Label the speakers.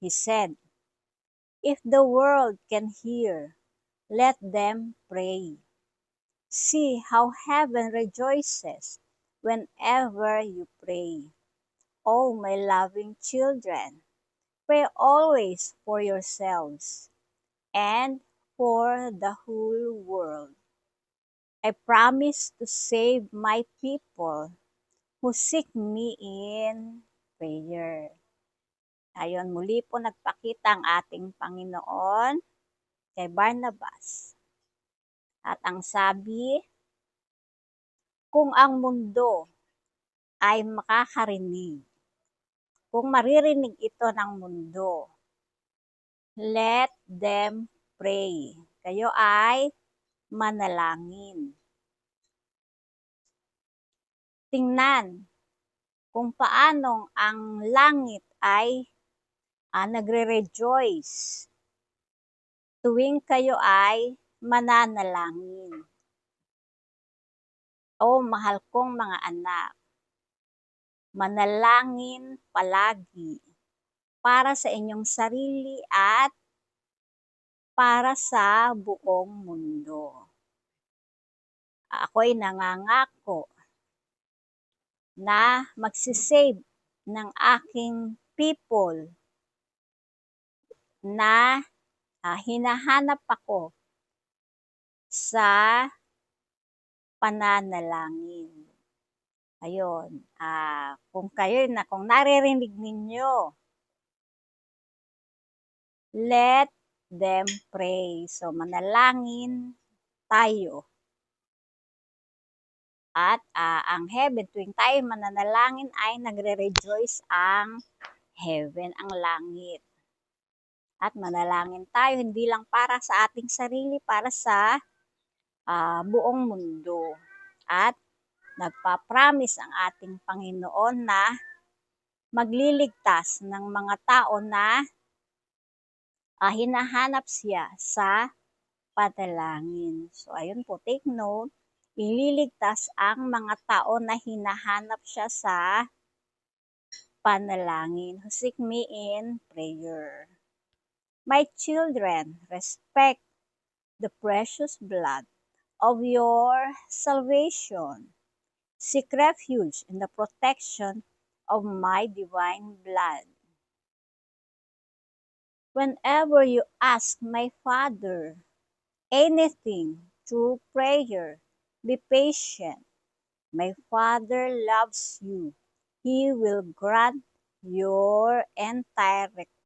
Speaker 1: He said, "If the world can hear, let them pray. See how heaven rejoices whenever you pray. Oh, my loving children, pray always for yourselves and for the whole world. I promise to save my people who seek me in prayer." Ayon, muli po nagpakita ang ating Panginoon kay Barnabas. At ang sabi, kung ang mundo ay makakarinig, kung maririnig ito ng mundo, let them pray. Kayo ay manalangin. Tingnan kung paanong ang langit ay nagre-rejoice tuwing kayo ay mananalangin. O mahal kong mga anak, manalangin palagi para sa inyong sarili at para sa buong mundo. Ako'y nangangako na magsisave ng aking people na hinahanap ako sa pananalangin. Ayun, kung naririnig ninyo, let them pray. So, manalangin tayo. At ang heaven, tuwing tayo mananalangin ay nagre-rejoice ang heaven, ang langit. At manalangin tayo, hindi lang para sa ating sarili, para sa buong mundo. At nagpa-promise ang ating Panginoon na magliligtas ng mga tao na hinahanap siya sa panalangin. So, ayun po, take note, ililigtas ang mga tao na hinahanap siya sa panalangin, who seek me in prayer. My children, respect the precious blood of your salvation. Seek refuge in the protection of my divine blood. Whenever you ask my Father anything through prayer, be patient. My Father loves you. He will grant your entire request.